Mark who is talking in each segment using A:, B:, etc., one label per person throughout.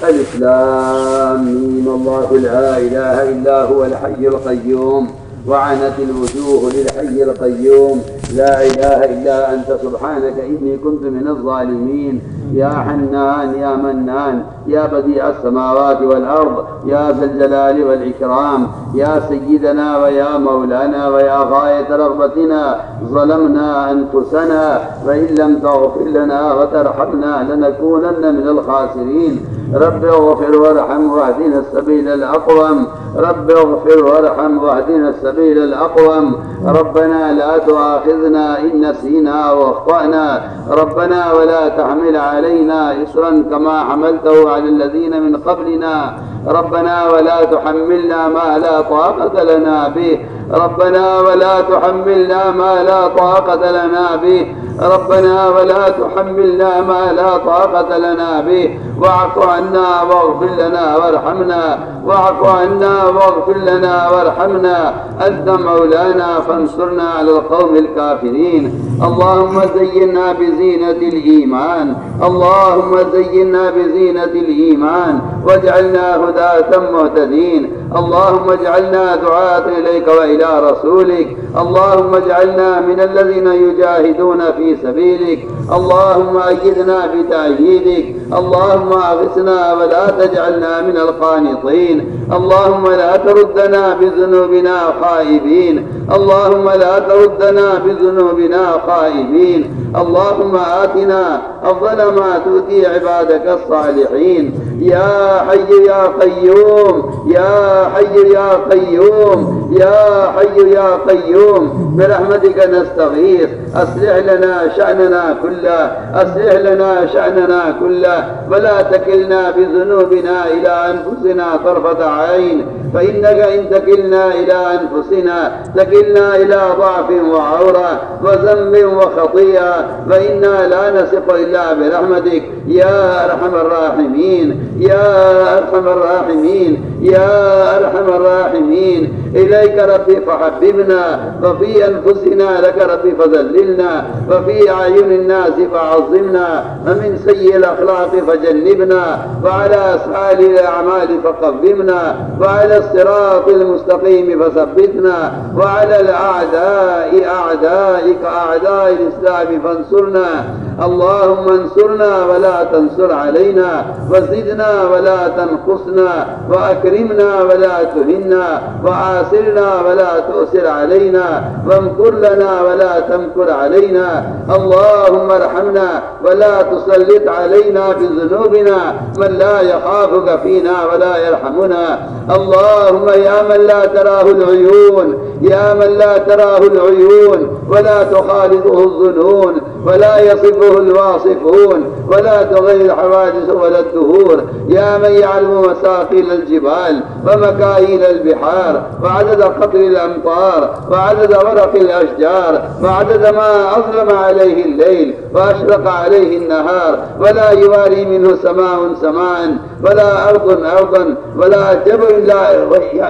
A: الإسلام ميم الله لا إله إلا هو الحي القيوم وعنت الوجوه للحي القيوم لا إله إلا أنت سبحانك إني كنت من الظالمين. يا حنان يا منان يا بديع السماوات والأرض يا ذا الجلال والإكرام يا سيدنا ويا مولانا ويا غاية رغبتنا ظلمنا أنفسنا وإن لم تغفر لنا وترحمنا لنكونن من الخاسرين. رب اغفر وارحم واهدنا السبيل الأقوم. رب اغفر وارحم واهدنا السبيل الأقوم. ربنا لا تؤاخذنا إن نسينا واخطأنا. ربنا ولا تحمل علينا إصرا كما حملته على الذين من قبلنا. ربنا ولا تحملنا ما لا طاقة لنا به. ربنا ولا تحملنا ما لا طاقة لنا به. ربنا ولا تحملنا ما لا طاقة لنا به. واعف عنا واغفر لنا وارحمنا. واعف عنا واغفر لنا وارحمنا. أنت مولانا فانصرنا على القوم الكافرين. اللهم زينا بزينة الإيمان. اللهم زينا بزينة الإيمان واجعلنا هداة مهتدين. اللهم اجعلنا دعاة إليك وإلى رسولك. اللهم اجعلنا من الذين يجاهدون في سبيلك. اللهم أيدنا بتأييدك. اللهم أغثنا ولا تجعلنا من القانطين. اللهم لا تردنا بذنوبنا خائبين. اللهم لا تردنا بذنوبنا خائبين. اللهم آتنا أفضل ما تؤتي عبادك الصالحين. يا حي يا قيوم يا حي يا قيوم يا حي يا قيوم برحمتك نستغيث. أصلح لنا شأننا كله. أصلح لنا شأننا كله ولا تكلنا بذنوبنا إلى أنفسنا طرفة عين. فإنك إن تكلنا إلى أنفسنا تكلنا إلى ضعف وعورة وذنب وخطيئة فإنا لا نثق إلا برحمتك يا أرحم الراحمين يا أرحم الراحمين يا أرحم الراحمين. إليك ربي فحببنا وفي أنفسنا لك ربي فذللنا وفي أعين الناس فعظمنا ومن سيء الأخلاق فجنبنا وعلى أسعال الأعمال فقومنا وعلى الصراط المستقيم فثبتنا وعلى الأعداء أعدائك أعداء الإسلام فانصرنا. اللهم انصرنا ولا تنصر علينا وزدنا ولا تنقصنا وأكرمنا ولا تهنا وآثرنا ولا تؤثر علينا وامكر لنا ولا تمكر علينا. اللهم ارحمنا ولا تسلط علينا بذنوبنا من لا يخافك فينا ولا يرحمنا. اللهم يا من لا تراه العيون يا من لا تراه العيون ولا تخالطه الظنون ولا يصفه الواصفون ولا تغير الحوادث ولا الدهور. يا من يعلم مساقيل الجبال ومكاييل البحار وعدد قطر الأمطار وعدد ورق الأشجار وعدد ما أظلم عليه الليل وأشرق عليه النهار ولا يواري منه سماء سماء ولا أرض أرضا ولا جبل إلا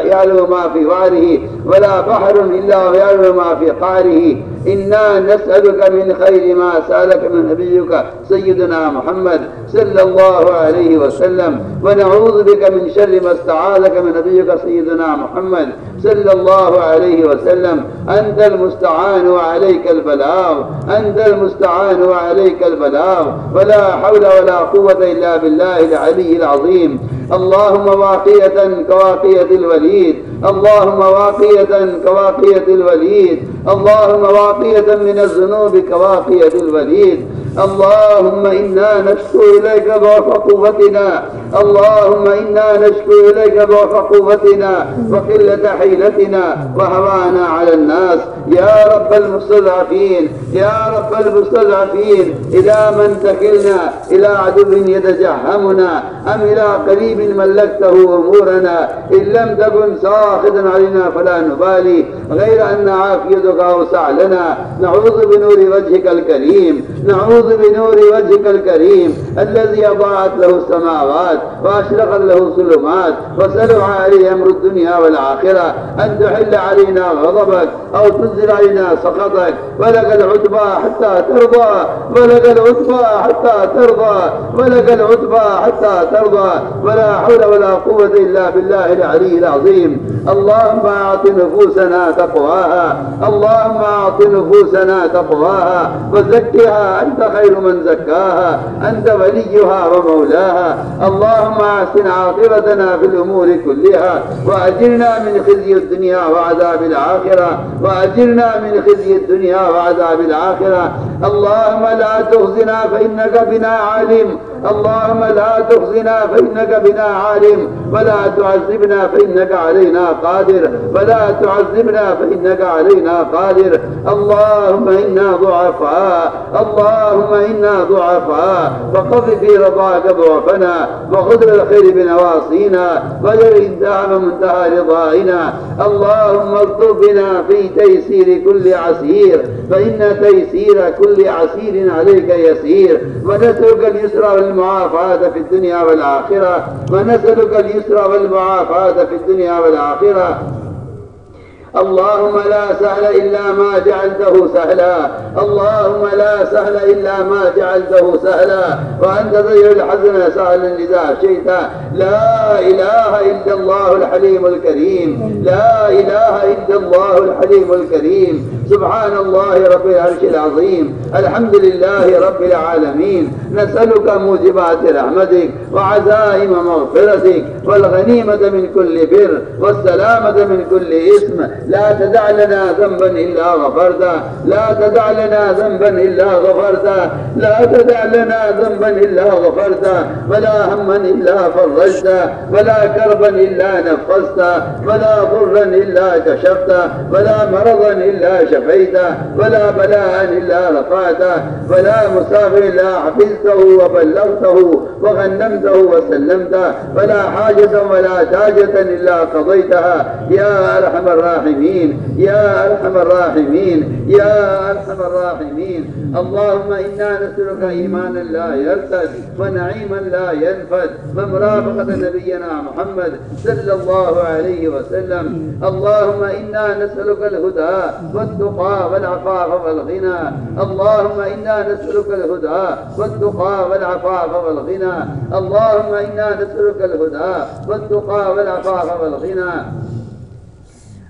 A: يعلم ما في وعره ولا بحر إلا يعلم ما في قعره. إنا نسألك من خير ما سألك من نبيك سيدنا محمد صلى الله عليه وسلم ونعوذ بك من شر ما استعاذك من نبيك سيدنا محمد صلى الله عليه وسلم. أنت المستعان وعليك البلاغ. أنت المستعان وعليك البلاغ ولا حول ولا قوة إلا بالله العلي العظيم. اللهم واقية كواقية الوليد. اللهم واقية كواقية الوليد. اللهم واقية من الذنوب كواقية الوليد. اللهم إنا نشكو إليك ضعف قوتنا. اللهم إنا نشكو إليك ضعف قوتنا وقلة حيلتنا وهوانا على الناس. يا رب المستضعفين يا رب المستضعفين إلى من تكلنا؟ إلى عدو يتجهمنا أم إلى قريب ملكته أمورنا؟ إن لم تكن ساخطا علينا فلا نبالي غير أن عافيتك أوسع لنا. نعوذ بنور وجهك الكريم. نعوذ بنور وجهك الكريم الذي أضاءت له السماوات نورات وأشرقت له الظلمات وسلوا عليه أمر الدنيا والآخرة، أن تحل علينا غضبك أو تنزل علينا سخطك، ولك العتبى حتى ترضى، ولك العتبى حتى ترضى، ولك العتبى حتى ترضى، ولا حول ولا قوة إلا بالله العلي العظيم. اللهم أعط نفوسنا تقواها، اللهم أعط نفوسنا تقواها وزكها، أنت خير من زكاها، أنت وليها ومولاها. اللهم أحسن عاقبتنا في الأمور كلها وأجرنا من خزي الدنيا وعذاب الآخرة، وأجرنا من خزي الدنيا وعذاب الآخرة. اللهم لا تخزنا فإنك بنا عالم، اللهم لا تخزنا فإنك بنا عالم، ولا تعذبنا فإنك علينا قادر، ولا تعذبنا فإنك علينا قادر. اللهم إنا ضعفاء، اللهم إنا ضعفاء، فقض في رضاك ضعفنا، وخذ بالخير بنواصينا، وجل انتهى منتهى رضائنا. اللهم اكتب بنا في تيسير كل عسير، فإن تيسير كل عسير عليك يسير، ونسألك اليسر والمعافاة في الدنيا والآخرة، ونسألك اليسر والمعافاة في الدنيا والآخرة. اللهم لا سهل إلا ما جعلته سهلا، اللهم لا سهل إلا ما جعلته سهلا، وأنت تجعل الحزن سهلا إذا شئت. لا إله إلا الله الحليم الكريم، لا إله إلا الله الحليم الكريم. سبحان الله رب العرش العظيم، الحمد لله رب العالمين. نسألك موجبات رحمتك وعزائم مغفرتك والغنيمة من كل بر والسلامة من كل إثم. لا تدع لنا ذنبا إلا غفرته، لا تدع لنا ذنبا إلا غفرته، لا تدع لنا ذنبا إلا غفرته، ولا هما إلا فرجته، ولا كربا إلا نفسته، ولا ضرا إلا كشفته، ولا مرضا إلا شفيته، ولا بلاء إلا رفعته، ولا مسافر إلا حفظته وبلغته وغنمته وسلمته، ولا حاجة ولا تاجة إلا قضيتها يا أرحم الراحمين، يا أرحم الراحمين، يا أرحم الراحمين. اللهم إنا نسألك إيمانا لا يرتد ونعيما لا ينفد ومرافقة نبينا محمد صلى الله عليه وسلم. اللهم إنا نسألك الهدى والتقى والعفاف والغنى، اللهم إنا نسألك الهدى والتقى والعفاف والغنى، اللهم إنا نسألك الهدى والتقى والعفاف والغنى.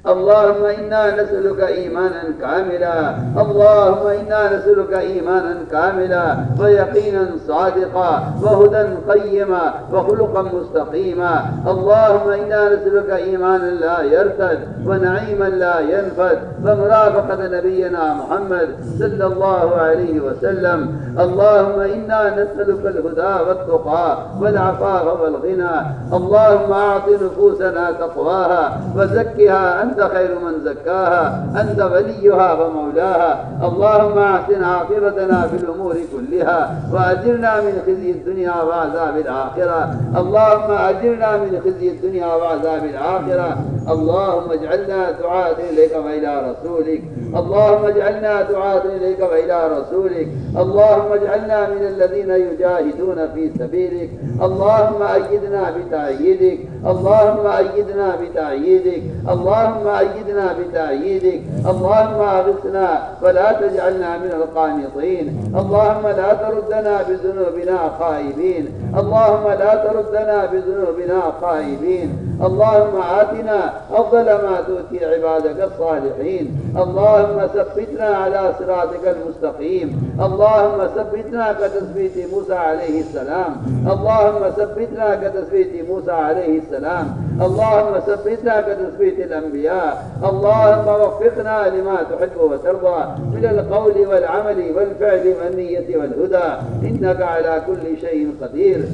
A: اللهم إنا نسألك إيمانا كاملا، اللهم إنا نسألك إيمانا كاملا ويقينا صادقا وهدى قيما وخلقا مستقيما. اللهم إنا نسألك إيمانا لا يرتد ونعيما لا ينفد ومرافقة نبينا محمد صلى الله عليه وسلم. اللهم إنا نسألك الهدى والتقى والعفاف والغنى. اللهم أعط نفوسنا تقواها وزكها، أنت خير من زكاها، أنت وليها ومولاها. اللهم أحسن عاقبتنا في الأمور كلها وأجرنا من خزي الدنيا وعذاب الآخرة. اللهم أجرنا من خزي الدنيا وعذاب الآخرة. اللهم اجعلنا دعاة إليك وإلى رسولك، اللهم اجعلنا دعاة إليك وإلى رسولك. اللهم اجعلنا من الذين يجاهدون في سبيلك. اللهم أيدنا بتأييدك، اللهم أيدنا بتأييدك، اللهم أيدنا بتأييدك. اللهم أغثنا ولا تجعلنا من القانطين. اللهم لا تردنا بذنوبنا خائبين، اللهم لا تردنا بذنوبنا خائبين. اللهم آتنا أفضل ما تؤتي عبادك الصالحين. اللهم ثبتنا على صراطك المستقيم. اللهم ثبتنا كتثبيت موسى عليه السلام. اللهم ثبتنا كتثبيت موسى عليه السلام. اللهم ثبتنا كتثبيت الأنبياء. اللهم وفقنا لما تحب وترضى من القول والعمل والفعل والنية والهدى، إنك على كل شيء قدير.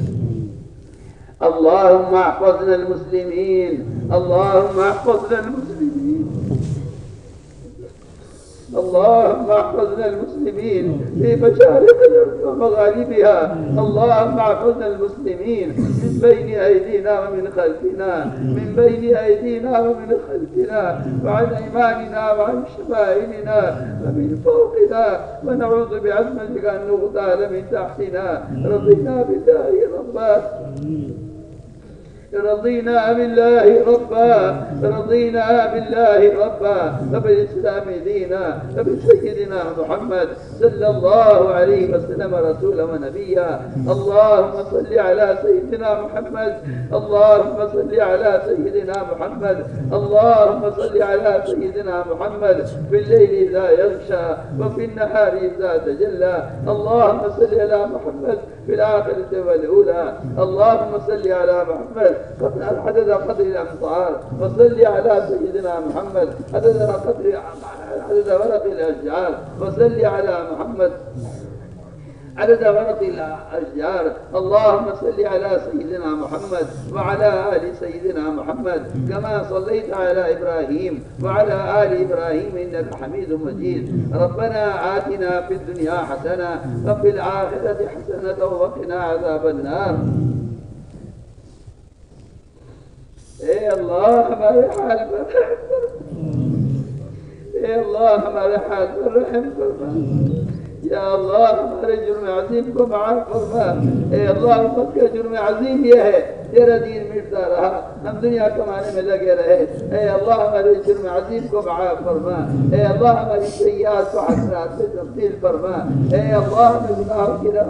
A: اللهم احفظنا المسلمين، اللهم احفظنا المسلمين. اللهم احفظنا المسلمين في مشارق الأرض ومغاربها. اللهم احفظنا المسلمين من بين أيدينا ومن خلفنا، من بين أيدينا ومن خلفنا، وعن أيماننا وعن شمائلنا ومن فوقنا، ونعوذ بعظمتك أن نغتال من تحتنا. رضينا بالله ربا، رضينا بالله ربا، رضينا بالله ربا، وبالإسلام دينا، وبسيدنا محمد صلى الله عليه وسلم رسولا ونبيا. اللهم صل على سيدنا محمد، اللهم صل على سيدنا محمد، اللهم صل على سيدنا محمد في الليل إذا يغشى وفي النهار إذا تجلى. اللهم صل على محمد في الآخرة والأولى. اللهم صل على محمد عدد قدر الأمطار، وصل على سيدنا محمد عدد ورق الأشجار، وصل على محمد عدد ورق الأشجار. اللهم صل على سيدنا محمد وعلى آل سيدنا محمد كما صليت على إبراهيم وعلى آل إبراهيم إنك حميد مجيد. ربنا آتنا في الدنيا حسنة وفي الآخرة حسنة وقنا عذاب النار. اے اللہ ہمارے حال پر رحم فرما، اے اللہ ہمارے حال پر رحم فرما، یا اللہ ہمارے جرم عظیم کو معاف فرما۔ اے اللہ امت کا جرم عظیم یہ ہے تیرا دین مٹتا رہا، ہم دنیا کمانے میں لگے رہے۔ اے اللہ ہمارے جرم عظیم کو معاف فرما، اے اللہ ہماری سیئات کو حسنات میں تبدیل فرما۔ اے اللہ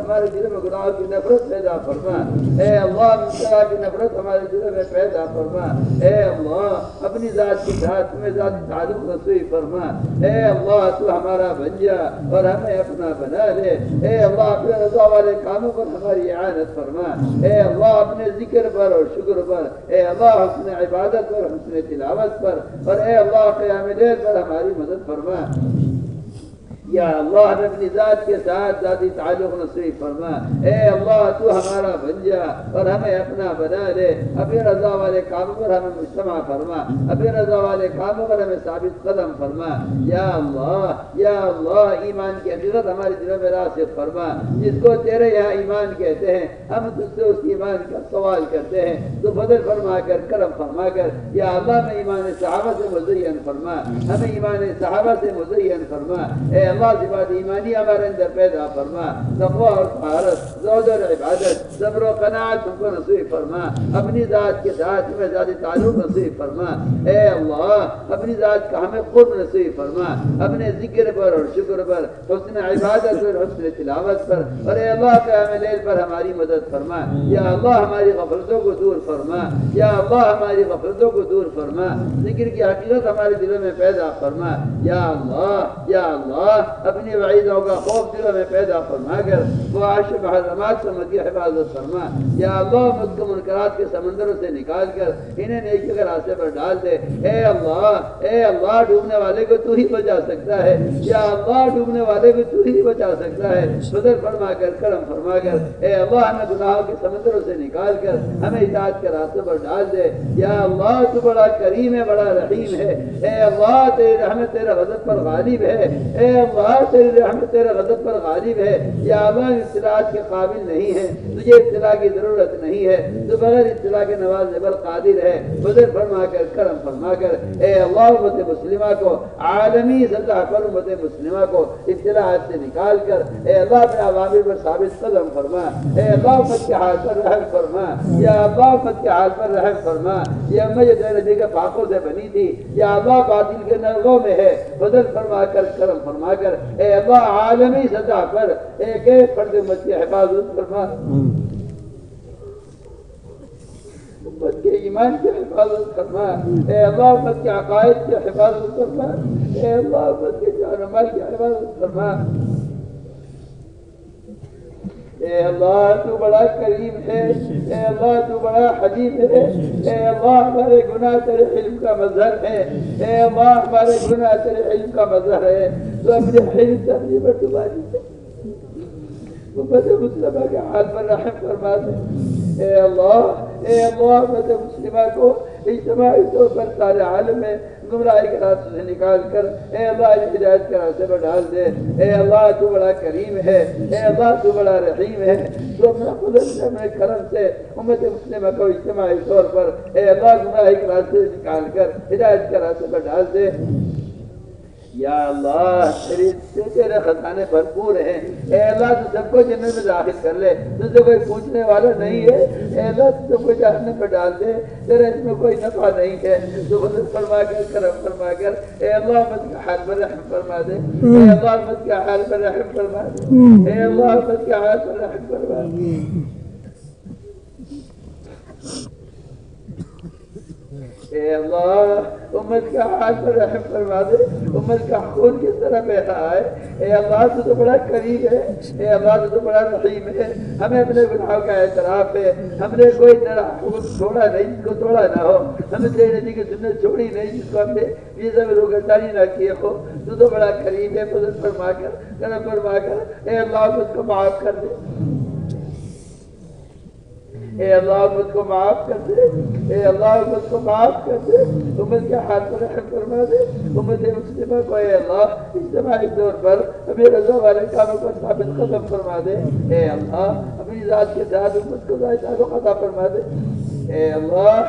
A: ہمارے دل میں گناہوں کی نفرت پیدا فرما۔ اے اللہ اس طرح کی نفرت ہمارے دل میں پیدا فرما۔ اے اللہ اپنی ذات کی ذات میں ذات تعلق نصیب فرما۔ اے اللہ تو ہمارا بن جا اور ہمیں اپنا بنا لے۔ اے اللہ اپنے رضا والے کاموں پر ہماری اعانت فرما۔ اے اللہ اپنے ذکر پر اور شکر پر، اے اللہ حسن عبادت پر، حسن تلاوت پر، اور اے اللہ قیام لیل پر ہماری مدد فرما۔ یا اللہ ہمیں اپنی ذات کے ساتھ ذاتی تعلق نصیب فرما۔ اے اللہ تو ہمارا بن جا اور ہمیں اپنا بنا لے۔ اپنے رضا والے کاموں پر ہمیں مجتمع فرما، اپنے رضا والے کاموں پر ہمیں ثابت قدم فرما۔ یا اللہ ایمان کی حقیقت ہمارے دلوں میں راسخ فرما۔ جس کو تیرے یہاں ایمان کہتے ہیں ہم تجھ سے اس ایمان کا سوال کرتے ہیں، تو فضل فرما کر، کرم فرما کر یا اللہ ہمیں ایمان صحابہ سے مزین فرما، ہمیں ایمان صحابہ سے مزین فرما۔ اے اللہ صفات ایمانی ہمارے اندر پیدا فرما، تقوی اور طہارت، زہد اور عبادت، صبر و قناعت ہم کو نصیب فرما۔ اپنی ذات کے ساتھ ہمیں ذاتی تعلق نصیب فرما۔ اے اللہ اپنی ذات کا ہمیں قرب نصیب فرما، اپنے ذکر پر اور شکر پر، حسن عبادت اور حسن تلاوت پر، اور اے اللہ قیام لیل پر ہماری مدد فرما۔ یا اللہ ہماری غفلتوں کو دور فرما، یا اللہ ہماری غفلتوں کو دور فرما، ذکر کی حقیقت ہمارے دلوں میں پیدا فرما۔ یا اللہ اپنی وعیدوں کا خوف دلوں میں پیدا فرما کر وہ عرش محرمات سے مکی حفاظت فرما۔ یا اللہ مد کو منکرات کے سمندروں سے نکال کر انہیں نیکی کے راستے پر ڈال دے۔ اے اللہ ڈوبنے والے کو تو ہی بچا سکتا ہے، یا اللہ ڈوبنے والے کو تو ہی بچا سکتا ہے۔ فضل فرما کر، کرم فرما کر اے اللہ ہمیں گناہوں کے سمندروں سے نکال کر ہمیں اطاعت کے راستے پر ڈال دے۔ یا اللہ تو بڑا کریم ہے، بڑا رحیم ہے۔ اے اللہ تیری رحمت تیرے غضب پر غالب ہے، اے اللہ تیری رحمت تیرے غضب پر غالب ہے۔ یا اللہ اطلاعات کے قابل نہیں ہے، تجھے اطلاع کی ضرورت نہیں ہے، تو بغیر اطلاع کے نوازنے پر قادر ہے۔ فضل فرما کر، کرم فرما کر اے اللہ امت مسلمہ کو، عالمی سطح پر امت مسلمہ کو اطلاعات سے نکال کر اے اللہ اپنے عوامر پر ثابت قدم فرما۔ اے اللہ امت کے حال پر رحم فرما، یا اللہ امت کے حال پر رحم فرما۔ یہ امت جو تیرے نبی کے پاکوں سے بنی تھی، یا اللہ باطل کے نرغوں میں ہے، فضل فرما کر، کرم فرما کر اے اللہ عالمی سطح پر ایک ایک فرد امت کی حفاظت فرما، امت کے ایمان کی حفاظت فرما۔ اے اللہ امت کے عقائد کی حفاظت فرما، اے اللہ امت کے جان و مال کی حفاظت فرما۔ اے اللہ تو بڑا کریم ہے، اے اللہ تو بڑا حلیم ہے۔ اے اللہ ہمارے گناہ تیرے علم کا مظہر ہے، اے اللہ ہمارے گناہ تیرے علم کا مظہر ہے، تو اپنے علم تحریم پر تمہاری امت مسلمہ کے حال پر رحم فرما دے۔ اے اللہ امت مسلمہ کو اجتماعی طور پر سارے عالم میں گمراہی کے راستے سے نکال کر اے اللہ ہدایت کے راستے پر ڈال دے۔ اے اللہ تو بڑا کریم ہے، اے اللہ تو بڑا رحیم ہے، تو اپنا فضل سے اپنے کرم سے امت مسلمہ کو اجتماعی طور پر اے اللہ گمراہی کے راستے سے نکال کر ہدایت کے راستے پر ڈال دے۔ یا اللہ تیرے خزانے بھرپور ہیں، اے اللہ تو سب کو جنت میں داخل کر لے، تجھ سے کوئی پوچھنے والا نہیں ہے، اے اللہ تو سب کو جہنم میں ڈال دے، تیرے اس میں کوئی نفع نہیں ہے، تو فضل فرما کر کرم فرما کر اے اللہ امت کے حال پر رحم فرما دے، اے اللہ امت کے حال پر رحم فرما دے، اے اللہ امت کے حال پر رحم فرما دے۔ اے اللہ امت کا حال پر رحم فرما دے، امت کا خون کس طرح بہ رہا ہے، اے اللہ تو بڑا کریم ہے، اے اللہ تو بڑا رحیم ہے، ہمیں اپنے گناہوں کا اعتراف ہے، ہم نے کوئی طرح حکم چھوڑا نہیں جس کو توڑا نہ ہو، ہم نے تیرے نبی کی سنت چھوڑی نہیں جس کو ہم نے یہ سب روگردانی نہ کیے ہو، تو بڑا کریم ہے، فضل فرما کر کرم فرما کر اے اللہ مجھ کو معاف کر دے، اے اللہ مجھ کو معاف کر دے، اے اللہ مجھ کو معاف کر دے، امت کے حال پر رحم فرما دے، امت مسلمہ کو اے اللہ اجتماعی طور پر ہمیں رضا والے کاموں کو ثابت قدم فرما دے، اے اللہ اپنی ذات کے ساتھ امت کو ذات کو عطا فرما دے، اے اللہ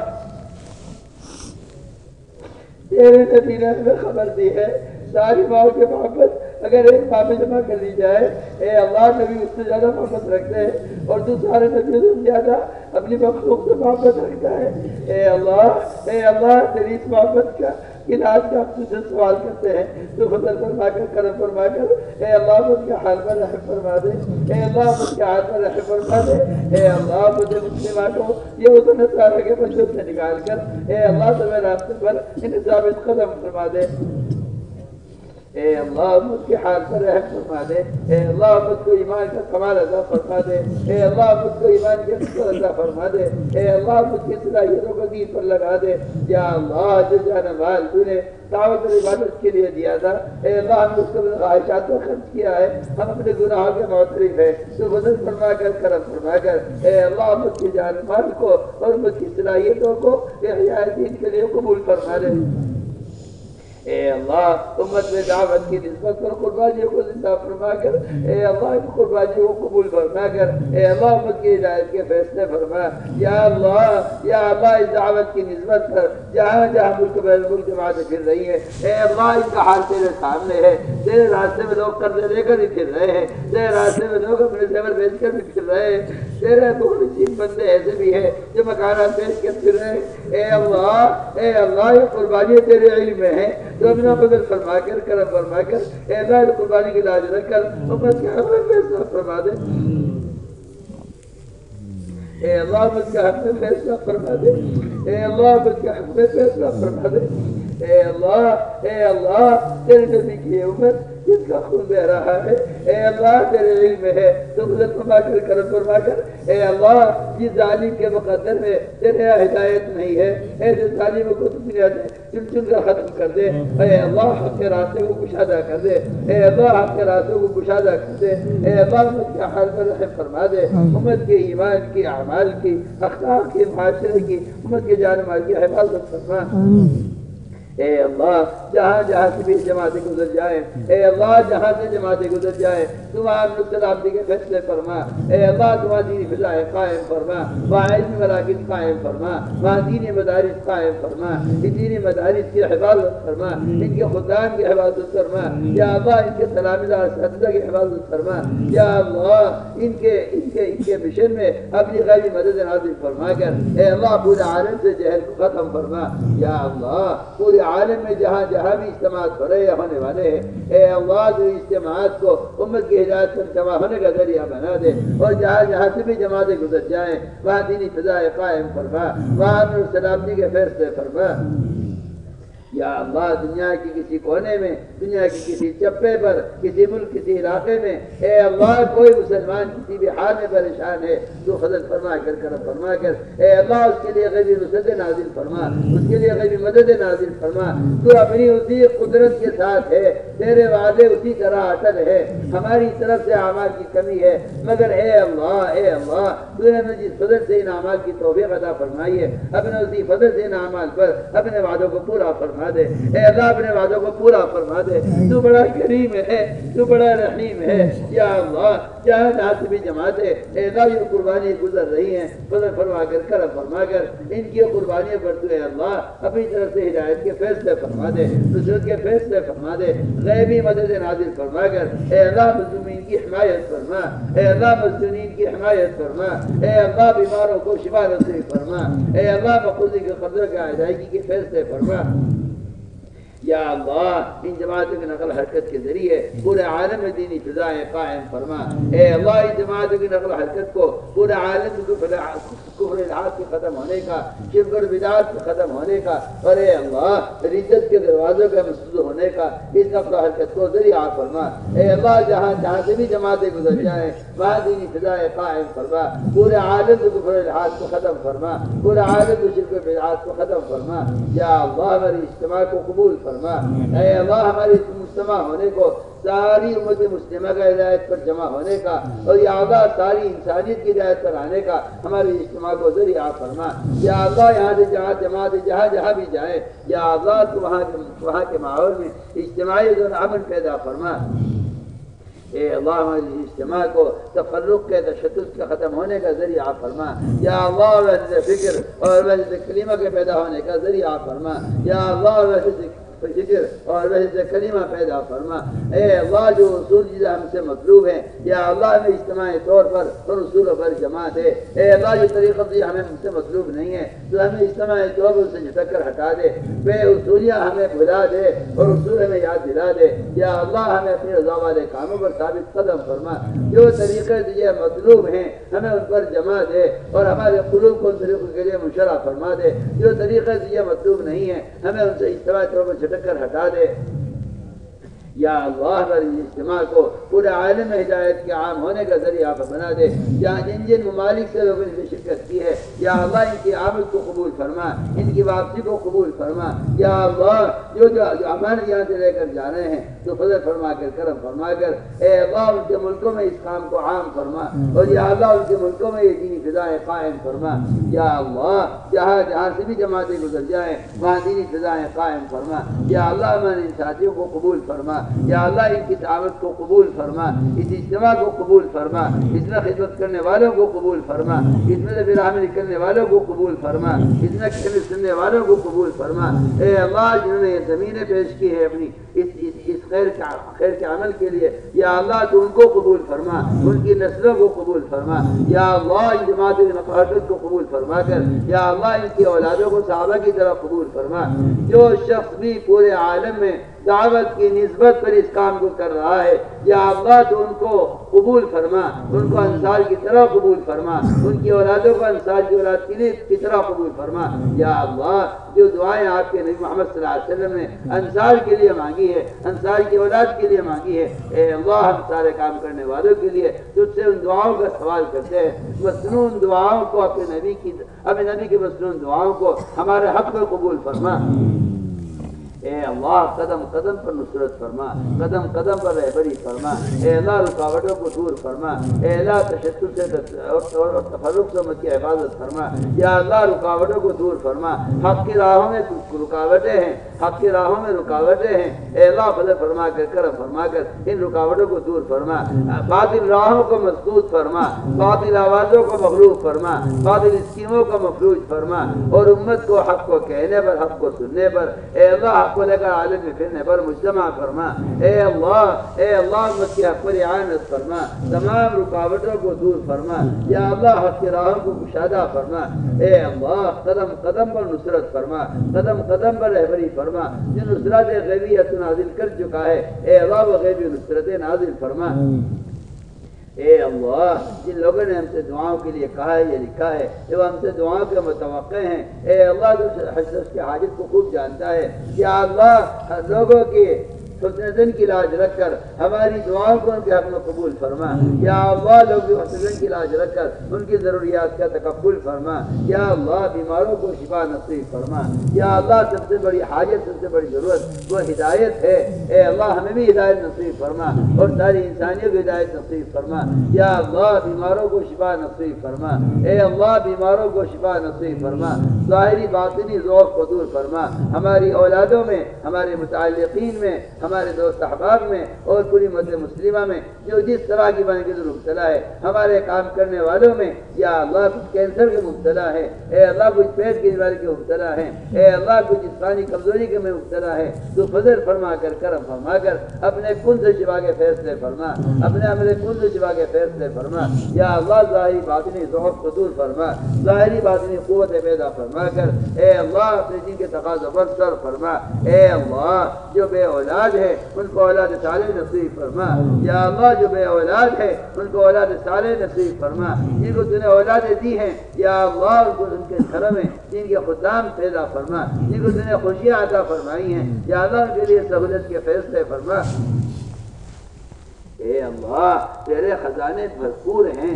A: تیرے نبی نے ہمیں خبر دی ہے ساری ماؤں کے محبت اگر ایک ماں میں جمع کر لی جائے، اے اللہ نبی اس سے زیادہ محبت رکھتے ہیں اور تو سارے نبیوں سے زیادہ اپنی مخلوق سے محبت رکھتا ہے، اے اللہ تیری اس محبت کا علاج کا ہم تجھ سے سوال کرتے ہیں، تو فضل فرما کر کرم فرما کر اے اللہ مجھ کے حال پر رحم فرما دے، اے اللہ مجھ کے حال پر رحم فرما دے، اے اللہ مجھے مسلمہ کو یہ حسن نصارہ کے مجلس سے نکال کر اے اللہ تمہیں راستے پر انہیں ثابت قدم فرما دے، اے اللہ مجھ کے حال پر رحم فرما دے، اے اللہ مجھ کو ایمان کا کمال عطا فرما دے، اے اللہ مجھ کو ایمان کے نصر عطا فرما دے، اے اللہ مجھ کی صلاحیتوں کو دین پر لگا دے، یا اللہ جو جان مال تو نے دعوت اور عبادت کے لیے دیا تھا، اے اللہ ہم اس کو خواہشات پر خرچ کیا ہے، ہم اپنے گناہوں کے معترف ہیں، تو فضل فرما کر کرم فرما کر اے اللہ مجھ کی جان مال کو اور مجھ کی صلاحیتوں کو احیاء دین کے لیے قبول فرما دے، اے اللہ امت میں دعوت کی نسبت پر قربانیوں کو زندہ فرما کر اے اللہ ان قربانیوں کو قبول فرما کر اے اللہ امت کی ہدایت کے فیصلے فرما، یا اللہ اس دعوت کی نسبت پر جہاں جہاں ملک بین الملک جماعتیں پھر رہی ہیں، اے اللہ ان کا حال تیرے سامنے ہے، تیرے راستے میں لوگ قرضے لے کر بھی پھر رہے ہیں، تیرے راستے میں لوگ اپنے زیور بیچ کر بھی پھر رہے ہیں، تیرے مخلصین بندے ایسے بھی ہیں جو مکانات بیچ کر پھر رہے ہیں، اے اللہ یہ قربانیاں تیرے علم میں ہیں، تو اپنا فضل فرما کر کرم فرما کر اے اللہ قربانی کی لاج رکھ کر امت کے حق میں فیصلہ فرما دے، اے اللہ امت کے حق میں فیصلہ فرما دے، اے اللہ امت کے حق میں فیصلہ فرما دے، اے اللہ تیرے نبی کی امت جس کا خون بہ رہا ہے، اے اللہ تیرے علم میں ہے، تو فضل فرما کر کرم فرما کر اے اللہ جس ظالم کے مقدر میں تیرے ہدایت نہیں ہے، اے جس ظالم کو تو دنیا سے چن چن کر ختم کر دے، اے اللہ حق کے راستے کو کشادہ کر دے، اے اللہ حق کے راستوں کو کشادہ کر دے، اے اللہ امت کے حال پر رحم فرما دے، امت کے ایمان کی اعمال کی اخلاق کی معاشرے کی امت کے جان مال کی حفاظت فرما، اے اللہ جہاں جہاں سے بھی جماعتیں گزر جائیں، اے اللہ جہاں سے جماعتیں گزر جائیں تمہارے نصرت عبدی کے فیصلے فرما، اے اللہ تمہاری دینی فضائیں قائم فرما، وہاں علمی مراکز قائم فرما، وہاں دینی مدارس قائم فرما، دینی مدارس کی حفاظت فرما، ان کے خدام کی حفاظت فرما، یا اللہ ان کے سلامدار اساتذہ کی حفاظت فرما، یا اللہ ان کے مشن میں اپنی غیبی مدد نازل فرما کر اے اللہ پورے عالم سے جہل کو ختم فرما، یا اللہ پورے عالم میں جہاں جہاں بھی اجتماعات ہو رہے یا ہونے والے ہیں، اے اللہ جو اجتماعات کو امت کی ہدایت پر جمع ہونے کا ذریعہ بنا دے، اور جہاں جہاں سے بھی جماعتیں گزر جائیں وہاں دینی فضائیں قائم فرما، وہاں امن و سلامتی کے فیصلے فرما، یا اللہ دنیا کی کسی کونے میں، دنیا کی کسی چپے پر، کسی ملک کسی علاقے میں اے اللہ کوئی مسلمان کسی بھی حال میں پریشان ہے تو فضل فرما کر کرم فرما کر اے اللہ اس کے لیے غیبی نصرت نازل فرما، اس کے لیے غیبی مدد نازل فرما۔ تو اپنی اسی قدرت کے ساتھ ہے، تیرے وعدے اسی طرح اٹل ہے، ہماری طرف سے اعمال کی کمی ہے مگر اے اللہ تو نے جس فضل سے ان اعمال کی توفیق عطا فرمائی ہے اپنے اسی فضل سے ان اعمال پر اپنے وعدوں کو پورا فرما دے اے اللہ، اپنے وعدوں کو پورا فرما دے۔ تو بڑا کریم ہے، تو بڑا رحیم ہے یا اللہ، جہاں جہاں سے بھی جماعت ہے اے اللہ یہ قربانی گزر رہی ہیں فضل فرما کر کرم فرما کر ان کی قربانیاں پر تو اے اللہ اپنی طرف سے ہدایت کے فیصلے فرما دے، نصرت کے فیصلے فرما دے، غیبی مدد نازل فرما کر اے اللہ مظلومین کی حمایت فرما، اے اللہ مظلومین کی حمایت فرما، اے اللہ بیماروں کو شفا نصیب فرما، اے اللہ مقبوضی کے قدر کا ادائیگی کے فیصلے فرما۔ یا اللہ ان جماعتوں کی نقل حرکت کے ذریعے پورے عالم میں دینی فضائیں قائم فرما، اے اللہ ان جماعتوں کی نقل حرکت کو پورے عالم میں کفر الحاد کے ختم ہونے کا، شرک اور بدعات کے ختم ہونے کا اور اے اللہ ردت کے دروازوں کا مسدود ہونے کا اس نقل حرکت کو ذریعہ فرما۔ اے اللہ جہاں جہاں سے بھی جماعتیں گزر جائیں وہاں دینی فضائیں قائم فرما، پورے عالم میں کفر الحاد کو ختم فرما، پورے عالم میں شرک و بدعات کو ختم فرما۔ یا اللہ ہماری اجتماع کو قبول فرما، اے اللہ ہماری مجتمع ہونے کو، ساری امت مسلمہ کا ہدایت پر جمع ہونے کا اور یا اللہ ساری انسانیت کی ہدایت پر آنے کا ہماری اجتماع کو ذریعہ فرما۔ یا اللہ یہاں سے جہاں جماعت جہاں بھی جائے یا اللہ تو وہاں کے ماحول میں اجتماعیت اور امن پیدا فرما۔ اے اللہ ہماری اجتماع کو تفرق کے تشدد کا ختم ہونے کا ذریعہ فرما۔ یا اللہ وحدت فکر اور وحدت کلمہ کے پیدا ہونے کا ذریعہ فرما۔ یا اللہ وحدت فکر اور وحدت کلمہ پیدا فرما۔ اے اللہ جو اصول چیزیں ہم سے مطلوب ہیں یا اللہ ہمیں اجتماعی طور پر اور اصولوں پر جماعت ہے، اے اللہ جو طریقت ہمیں ہم سے مطلوب نہیں ہے تو ہمیں اجتماعی طور پر سے جھٹک کر ہٹا دے، بے اصولیاں ہمیں بھلا دے اور اصول ہمیں یاد دلا دے۔ یا اللہ ہمیں اپنے رضا والے کاموں پر ثابت قدم فرما، جو طریقے تجھے مطلوب ہیں ہمیں ان پر جمع دے اور ہمارے قلوب کو ان طریقوں کے لیے مشرع فرما دے، جو طریقے تجھے مطلوب نہیں ہیں ہمیں ان سے اجتماعی طور پر جھٹک کر ہٹا دے۔ یا اللہ ہماری اجتماع کو پورے عالم میں ہدایت کے عام ہونے کا ذریعہ بنا دے۔ جہاں جن ممالک سے لوگوں نے شرکت کی ہے یا اللہ ان کی آمد کو قبول فرما، ان کی واپسی کو قبول فرما۔ یا اللہ جو ہمارے یہاں سے لے کر جا رہے ہیں تو فضل فرما کر کرم فرما کر اے اللہ ان کے ملکوں میں اس کام کو عام فرما اور یا اللہ ان کے ملکوں میں یہ دینی فضائیں قائم فرما۔ یا اللہ جہاں جہاں سے بھی جماعتیں گزر جائیں وہاں دینی فضائیں قائم فرما۔ یا اللہ ہمارے ان ساتھیوں کو قبول فرما، یا اللہ ان کی دعوت کو قبول فرما، اس اجتماع کو قبول فرما، اس میں خدمت کرنے والوں کو قبول فرما، اس میں براہمی کرنے والوں کو قبول فرما، اس میں سننے والوں کو قبول فرما۔ اے اللہ جنہوں نے یہ زمینیں پیش کی ہے اپنی اس خیر کے عمل کے لیے یا اللہ تو ان کو قبول فرما، ان کی نسلوں کو قبول فرما۔ یا اللہ ان جماعت کی نقاہت کو قبول فرما کر یا اللہ ان کی اولادوں کو صحابہ کی طرح قبول فرما۔ جو شخص بھی پورے عالم میں دعوت کی نسبت پر اس کام کو کر رہا ہے یا اللہ تو ان کو قبول فرما، ان کو انصار کی طرح قبول فرما، ان کی اولادوں کو انصار کی اولاد کی طرح قبول فرما۔ یا اللہ جو دعائیں آپ کے نبی محمد صلی اللہ علیہ وسلم نے انصار کے لیے مانگی ہے، انصار کی اولاد کے لیے مانگی ہے، اے اللہ ہم سارے کام کرنے والوں کے لیے تجھ سے ان دعاؤں کا سوال کرتے ہیں۔ مسنون دعاؤں کو اپنے نبی کی مسنون دعاؤں کو ہمارے حق میں قبول فرما۔ اے اللہ قدم قدم پر نصرت فرما، قدم قدم پر رہبری فرما۔ اے اللہ رکاوٹوں کو دور فرما، اے اللہ تشدد سے اور تفرق سے امت کی حفاظت فرما۔ یا اللہ رکاوٹوں کو دور فرما، حق کی راہوں میں رکاوٹیں ہیں، حق کی راہوں میں رکاوٹیں ہیں، اے اللہ فضل فرما کر کرم فرما کر ان رکاوٹوں کو دور فرما۔ باطل راہوں کو مسدود فرما، باطل آوازوں کو مغلوب فرما، باطل اسکیموں کو مفلوج فرما اور امت کو حق کو کہنے پر، حق کو سننے پر، اے اللہ حق کو لے کر عالم میں پھرنے پر مجتمع فرما۔ اے اللہ امت کی حق پر اعانت فرما، تمام رکاوٹوں کو دور فرما۔ یا اللہ حق کی راہوں کو کشادہ فرما۔ اے اللہ قدم قدم پر نصرت فرما، قدم قدم پر رہبری فرما۔ جو نصرت غیبیت نازل کر چکا ہے اے اللہ وہ غیبی نصرت نازل فرما۔ اے اللہ جن لوگوں نے ہم سے دعاؤں کے لیے کہا ہے یا لکھا ہے جو ہم سے دعاؤں کے متوقع ہیں، اے اللہ تو اس کے حاجت کو خوب جانتا ہے، یا اللہ لوگوں کے حسن زن کی لاج رکھ کر ہماری دعاؤں کو ان کے حق میں قبول فرما، یا اللہ لوگ بھی حسن زن کی لاج رکھ کر ان کی ضروریات کا تکفل فرما، یا اللہ بیماروں کو شفا نصیب فرما، یا اللہ سب سے بڑی حاجت سب سے بڑی ضرورت وہ ہدایت ہے، اے اللہ ہمیں بھی ہدایت نصیب فرما اور ساری انسانیت کو ہدایت نصیب فرما، یا اللہ بیماروں کو شفا نصیب فرما، اے اللہ بیماروں کو شفا نصیب فرما، ظاہری باطنی ذوق کو دور فرما، ہماری اولادوں میں، ہمارے متعلقین میں، ہمارے دوست احباب میں اور پوری امت مسلمہ میں جو جس طرح کی بیماری کے مبتلا ہے، ہمارے کام کرنے والوں میں یا اللہ کچھ کینسر کے مبتلا ہے، اے اللہ کچھ پیٹ کی بیماری کے مبتلا ہے، اے اللہ کچھ جسمانی کمزوری کے میں مبتلا ہے، تو فضل فرما کر کرم فرما کر اپنے کن سے شفا کے فیصلے فرما، اپنے عمل کن سے شفا کے فیصلے فرما، یا اللہ ظاہری باطنی ضعف کو دور فرما، ظاہری باطنی قوت پیدا فرما کر اے اللہ اپنے دین کے تقاضوں پر سر فرما، اے اللہ جو بے اولاد ہے ان کو اولاد صالح نصیب فرما، یا اللہ جو بے اولاد ہے ان کو اولاد صالح نصیب فرما، جن کو تُو نے اولادیں دی ہیں یا اللہ ان کو ان کے گھروں میں جن کے خدام پیدا فرما، جن کو تُو نے خوشیاں عطا فرمائی ہیں یا اللہ ان کے لیے سہولت کے فیصلے فرما، اے اللہ تیرے خزانے بھرپور ہیں،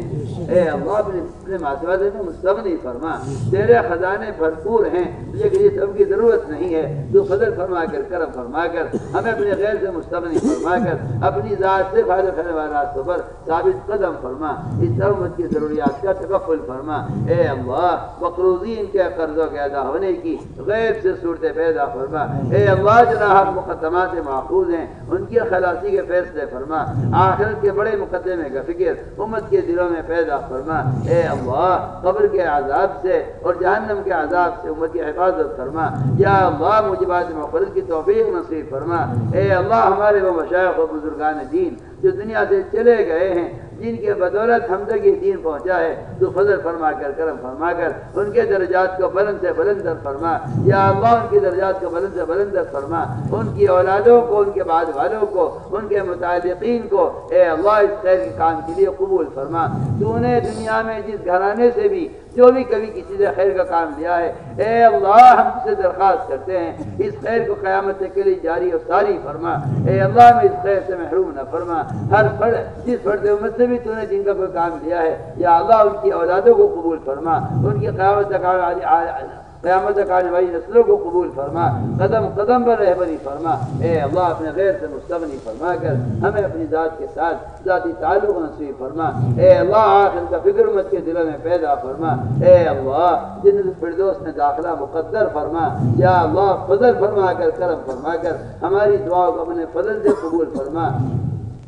A: اے اللہ اپنے معصومات میں مستغنی فرما، تیرے خزانے بھرپور ہیں، تجھے کسی سب کی ضرورت نہیں ہے، تو فضل فرما کر کرم فرما کر ہمیں اپنے غیر سے مستغنی فرما کر اپنی ذات سے فائدہ کرنے والے راستوں پر ثابت قدم فرما، اس امت کی ضروریات کا تکفل فرما، اے اللہ مقروضین کے قرضوں کے ادا ہونے کی غیب سے صورتیں پیدا فرما، اے اللہ جناح مقدمات محفوظ ہیں ان کی خلاصی کے فیصلے فرما، آخرت کے بڑے مقدمے کا فکر امت کے دلوں میں پیدا فرما، اے اللہ قبر کے عذاب سے اور جہنم کے عذاب سے امت کی حفاظت فرما، یا اللہ موجبات مغفرت کی توفیق نصیب فرما، اے اللہ ہمارے وہ مشائخ و بزرگان دین جو دنیا سے چلے گئے ہیں جن کے بدولت ہم تک یہ دین پہنچا ہے، تو فضل فرما کر کرم فرما کر ان کے درجات کو بلند سے بلندر فرما، یا اللہ ان کی درجات کو بلند سے بلندر فرما، ان کی اولادوں کو، ان کے بعد والوں کو، ان کے متعلقین کو اے اللہ اس خیر کے کام کے لیے قبول فرما، تو نے دنیا میں جس گھرانے سے بھی جو بھی کبھی کسی سے خیر کا کام لیا ہے، اے اللہ ہم سے درخواست کرتے ہیں اس خیر کو قیامت کے لیے جاری اور ساری فرما، اے اللہ میں اس خیر سے محروم نہ فرما، ہر فرد جس فرد امت سے بھی تو نے جن کا کوئی کام لیا ہے یا اللہ ان کی اولادوں کو قبول فرما، ان کی قیامت تک آنے والی نسلوں کو قبول فرما، قدم قدم پر رہبری فرما، اے اللہ اپنے غیر سے مستغنی فرما کر ہمیں اپنی ذات کے ساتھ ذاتی تعلق نصیب فرما، اے اللہ آخر کا فکر امت کے دلوں میں پیدا فرما، اے اللہ جنت الفردوس میں داخلہ مقدر فرما، یا اللہ فضل فرما کر کرم فرما کر ہماری دعاؤں کو اپنے فضل سے قبول فرما،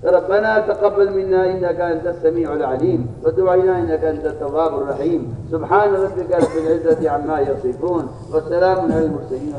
A: ربنا تقبل منا انك انت السميع العليم وتب علينا انك انت التواب الرحيم، سبحان ربك رب العزة عما يصفون وسلام على المرسلين.